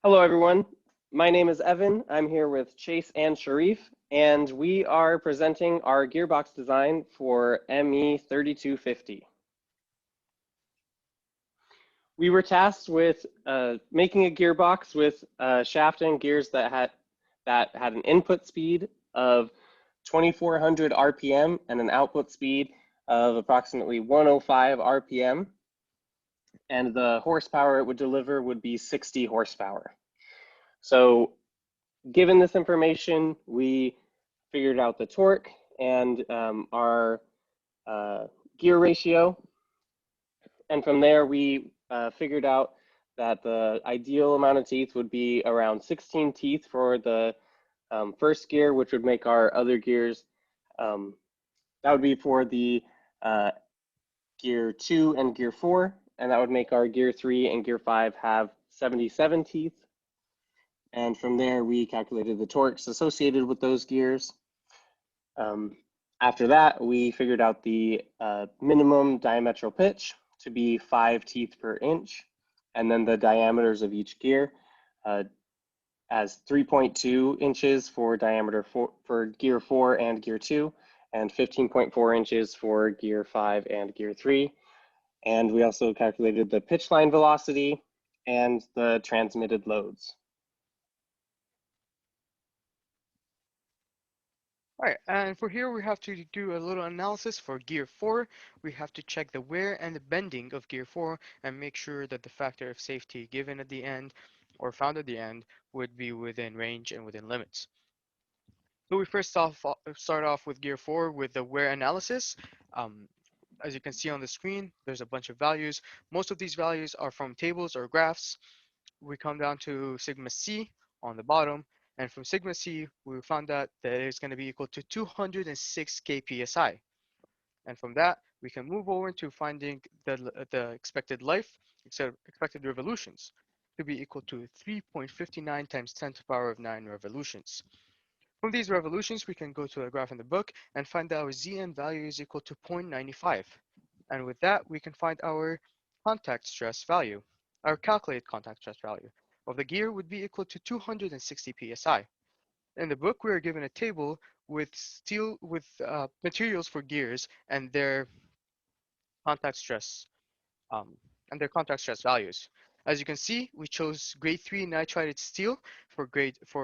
Hello, everyone. My name is Evan. I'm here with Chase and Sherif, and we are presenting our gearbox design for ME3250. We were tasked with making a gearbox with shaft and gears that had an input speed of 2,400 RPM and an output speed of approximately 105 RPM, and the horsepower it would deliver would be 60 horsepower. So given this information, we figured out the torque and our gear ratio. And from there, we figured out that the ideal amount of teeth would be around 16 teeth for the first gear, which would make our other gears, that would be for the gear 2 and gear 4, and that would make our gear 3 and gear 5 have 77 teeth. And from there, we calculated the torques associated with those gears. After that, we figured out the minimum diametral pitch to be 5 teeth per inch, and then the diameters of each gear as 3.2 inches for diameter for gear 4 and gear 2, and 15.4 inches for gear 5 and gear 3. And we also calculated the pitch line velocity and the transmitted loads. All right, and for here we have to do a little analysis for gear 4. We have to check the wear and the bending of gear 4 and make sure that the factor of safety given at the end or found at the end would be within range and within limits. So we first start off with gear 4 with the wear analysis. As you can see on the screen, there's a bunch of values. Most of these values are from tables or graphs. We come down to sigma C on the bottom, and from sigma C, we found out that it's going to be equal to 206 kpsi. And from that, we can move over to finding the expected life, expected revolutions, to be equal to 3.59 times 10 to the power of 9 revolutions. From these revolutions, we can go to a graph in the book and find that our Zn value is equal to 0.95. And with that, we can find our contact stress value. Our calculated contact stress value of the gear would be equal to 260 psi. In the book, we are given a table with materials for gears and their contact stress um, values. As you can see, we chose grade 3 nitrided steel for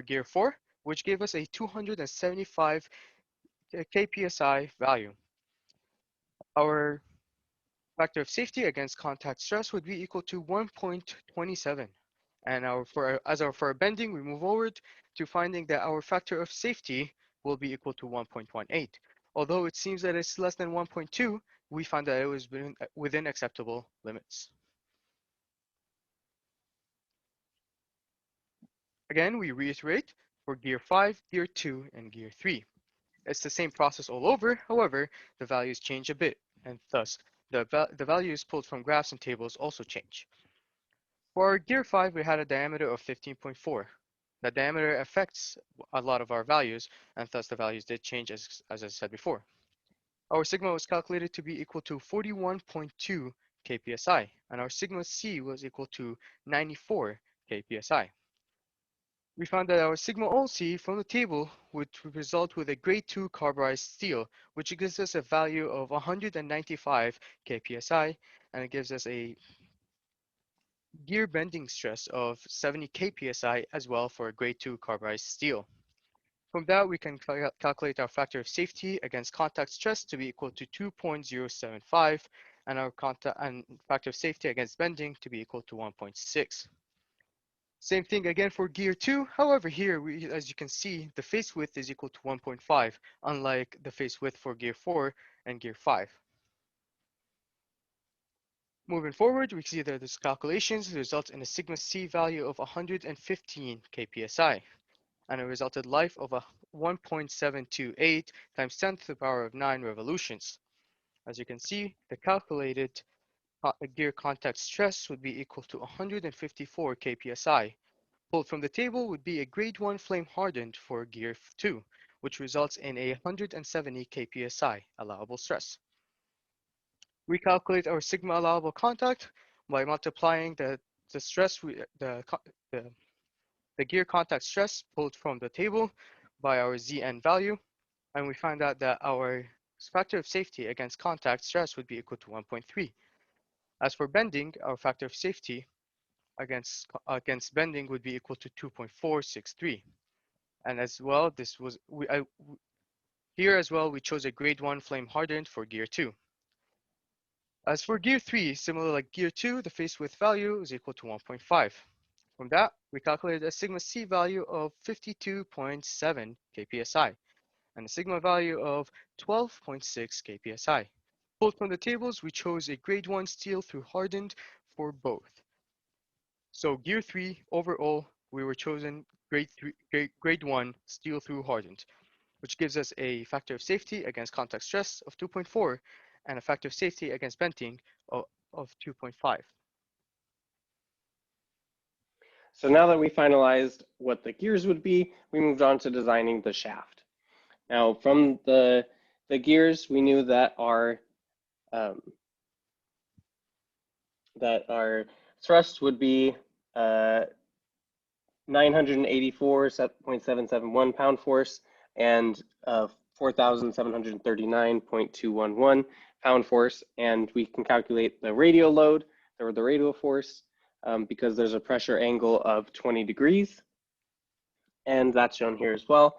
gear 4, which gave us a 275 kpsi value. Our factor of safety against contact stress would be equal to 1.27. And for our bending, we move forward to finding that our factor of safety will be equal to 1.18. Although it seems that it's less than 1.2, we found that it was within acceptable limits. Again, we reiterate for gear 5, gear 2, and gear 3. It's the same process all over, however, the values change a bit, and thus the values pulled from graphs and tables also change. For our gear 5, we had a diameter of 15.4. The diameter affects a lot of our values, and thus the values did change as I said before. Our sigma was calculated to be equal to 41.2 kpsi, and our sigma c was equal to 94 kpsi. We found that our sigma OC from the table would result with a grade 2 carburized steel, which gives us a value of 195 kpsi, and it gives us a gear bending stress of 70 kpsi as well for a grade 2 carburized steel. From that, we can calculate our factor of safety against contact stress to be equal to 2.075, and our factor of safety against bending to be equal to 1.6. Same thing again for gear 2. However, here, as you can see, the face width is equal to 1.5, unlike the face width for gear 4 and gear 5. Moving forward, we see that these calculations result in a sigma c value of 115 kpsi, and a resulted life of 1.728 times 10 to the power of 9 revolutions. As you can see, the calculated gear contact stress would be equal to 154 kpsi. Pulled from the table would be a grade 1 flame hardened for gear 2, which results in a 170 kpsi allowable stress. We calculate our sigma allowable contact by multiplying the stress the the gear contact stress pulled from the table by our ZN value, and we find out that our factor of safety against contact stress would be equal to 1.3. As for bending, our factor of safety against bending would be equal to 2.463. And as well, here as well, we chose a grade 1 flame hardened for gear 2. As for gear 3, similar like gear 2, the face width value is equal to 1.5. From that, we calculated a sigma C value of 52.7 kpsi and a sigma value of 12.6 kpsi. Pulled from the tables, we chose a grade 1 steel through hardened for both. So gear 3, overall, we were chosen grade 1 steel through hardened, which gives us a factor of safety against contact stress of 2.4 and a factor of safety against bending of 2.5. So now that we finalized what the gears would be, we moved on to designing the shaft. Now from the gears, we knew that our thrust would be 984.771 pound force and 4,739.211 pound force, and we can calculate the radial load or the radial force because there's a pressure angle of 20 degrees, and that's shown here as well.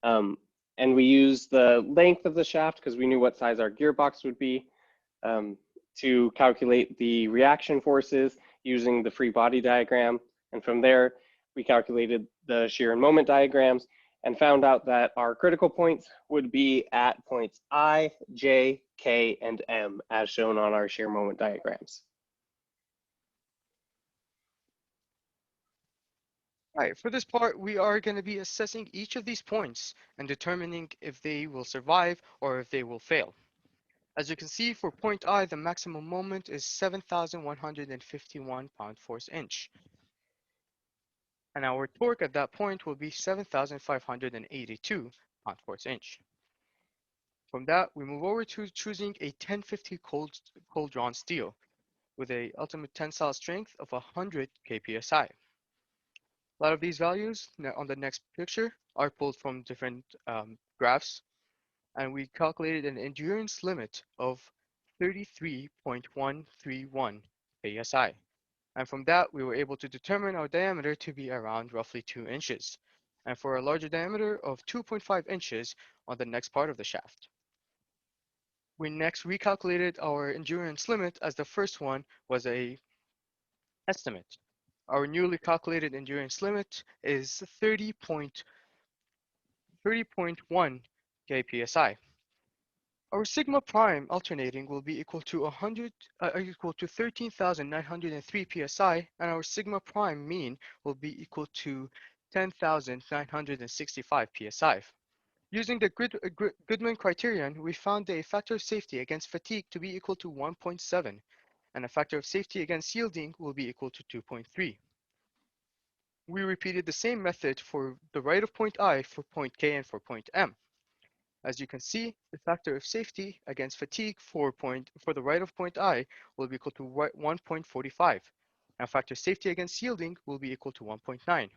And we use the length of the shaft because we knew what size our gearbox would be to calculate the reaction forces using the free body diagram. And from there, we calculated the shear and moment diagrams and found out that our critical points would be at points I, J, K, and M as shown on our shear moment diagrams. All right, for this part, we are going to be assessing each of these points and determining if they will survive or if they will fail. As you can see, for point I, the maximum moment is 7,151 pound-force-inch. And our torque at that point will be 7,582 pound-force-inch. From that, we move over to choosing a 1050 cold drawn steel with a ultimate tensile strength of 100 kpsi. A lot of these values on the next picture are pulled from different graphs, and we calculated an endurance limit of 33.131 psi. And from that, we were able to determine our diameter to be around roughly 2 inches, and for a larger diameter of 2.5 inches on the next part of the shaft. We next recalculated our endurance limit, as the first one was a estimate. Our newly calculated endurance limit is 30.1 kpsi. Our sigma prime alternating will be equal to 13,903 psi, and our sigma prime mean will be equal to 10,965 psi. Using the Goodman criterion, we found a factor of safety against fatigue to be equal to 1.7, and a factor of safety against yielding will be equal to 2.3. We repeated the same method for the right of point I, for point K, and for point M. As you can see, the factor of safety against fatigue for the right of point I will be equal to 1.45, and factor of safety against yielding will be equal to 1.9.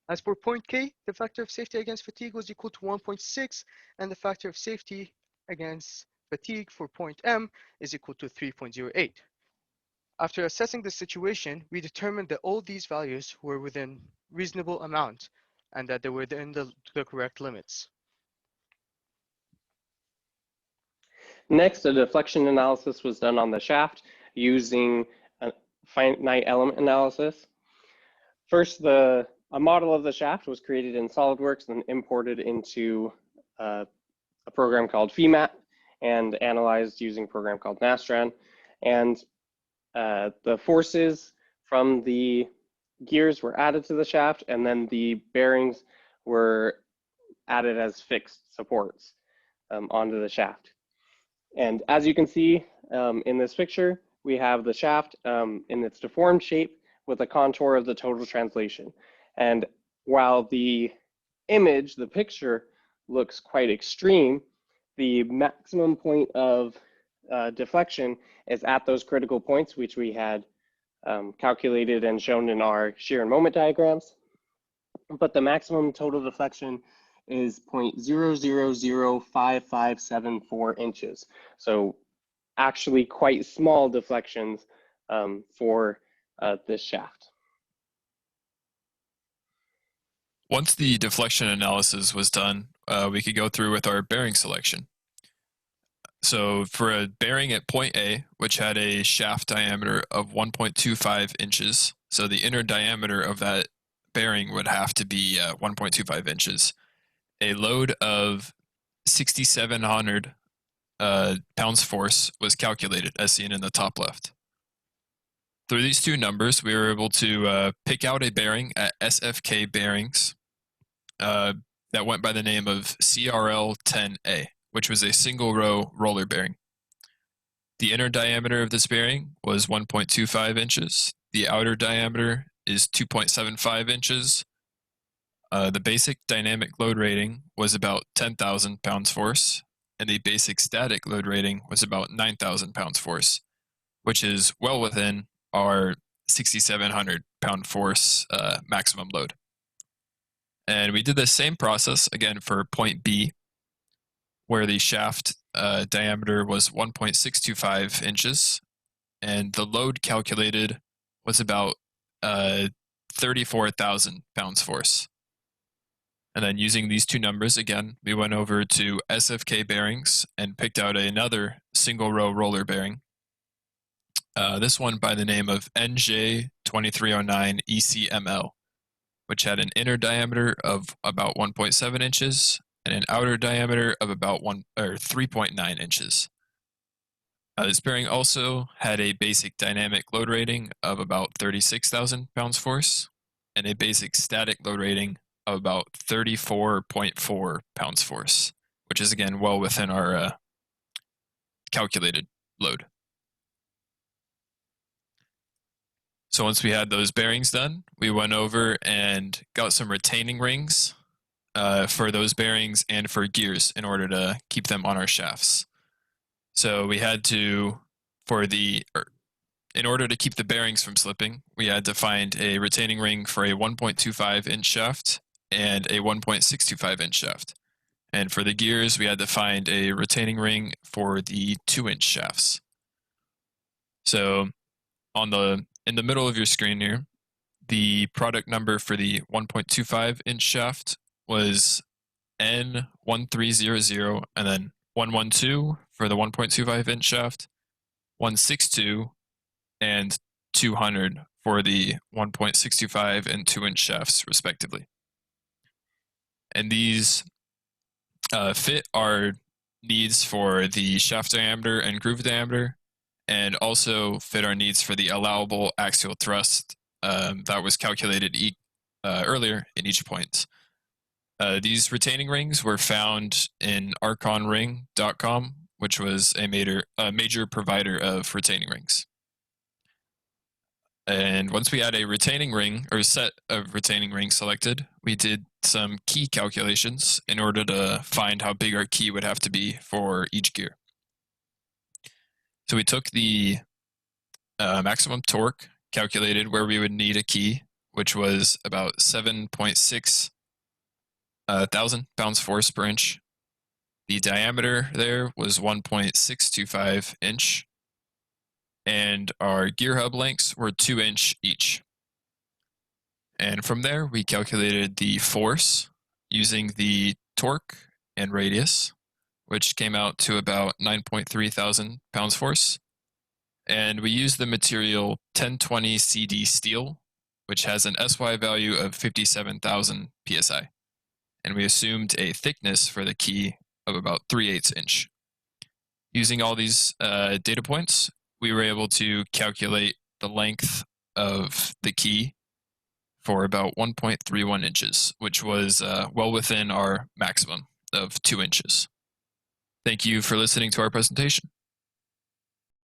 As for point K, the factor of safety against fatigue was equal to 1.6, and the factor of safety against fatigue for point M is equal to 3.08. After assessing the situation, we determined that all these values were within reasonable amount and that they were within the correct limits. Next, a deflection analysis was done on the shaft using a finite element analysis. First, a model of the shaft was created in SolidWorks and imported into a program called FEMAT and analyzed using a program called Nastran. And the forces from the gears were added to the shaft, and then the bearings were added as fixed supports onto the shaft. And as you can see in this picture, we have the shaft in its deformed shape with a contour of the total translation. And while the image, the picture, looks quite extreme, the maximum point of deflection is at those critical points, which we had calculated and shown in our shear and moment diagrams. but the maximum total deflection is 0.000557 inches. So actually quite small deflections for this shaft. Once the deflection analysis was done, we could go through with our bearing selection. So for a bearing at point A, which had a shaft diameter of 1.25 inches, so the inner diameter of that bearing would have to be 1.25 inches. A load of 6,700 pounds force was calculated, as seen in the top left. Through these two numbers, we were able to pick out a bearing at SFK Bearings that went by the name of CRL10A, which was a single row roller bearing. The inner diameter of this bearing was 1.25 inches. The outer diameter is 2.75 inches. The basic dynamic load rating was about 10,000 pounds force, and the basic static load rating was about 9,000 pounds force, which is well within our 6,700 pound force maximum load. And we did the same process again for point B, where the shaft diameter was 1.625 inches, and the load calculated was about 34,000 pounds force. And then using these two numbers, again, we went over to SFK Bearings and picked out another single row roller bearing. This one by the name of NJ2309 ECML, which had an inner diameter of about 1.7 inches and an outer diameter of about 3.9 inches. This bearing also had a basic dynamic load rating of about 36,000 pounds force and a basic static load rating of about 34.4 pounds force, which is again well within our calculated load. So once we had those bearings done, we went over and got some retaining rings for those bearings and for gears in order to keep them on our shafts. So we had to, in order to keep the bearings from slipping, we had to find a retaining ring for a 1.25 inch shaft and a 1.625 inch shaft. And for the gears, we had to find a retaining ring for the 2-inch shafts. So in the middle of your screen here, the product number for the 1.25 inch shaft was N1300, and then 112 for the 1.25 inch shaft, 162, and 200 for the 1.625 and 2-inch shafts, respectively. And these fit our needs for the shaft diameter and groove diameter, and also fit our needs for the allowable axial thrust that was calculated earlier in each point. These retaining rings were found in archonring.com, which was a major provider of retaining rings. And once we had a retaining ring or set of retaining rings selected, we did some key calculations in order to find how big our key would have to be for each gear. So we took the maximum torque, calculated where we would need a key, which was about 7.6 thousand pounds force per inch. The diameter there was 1.625 inch. And our gear hub lengths were 2 inch each. And from there, we calculated the force using the torque and radius, which came out to about 9.3 thousand pounds force. And we used the material 1020 CD steel, which has an SY value of 57,000 PSI. And we assumed a thickness for the key of about 3/8 inch. Using all these data points, we were able to calculate the length of the key for about 1.31 inches, which was well within our maximum of 2 inches. Thank you for listening to our presentation.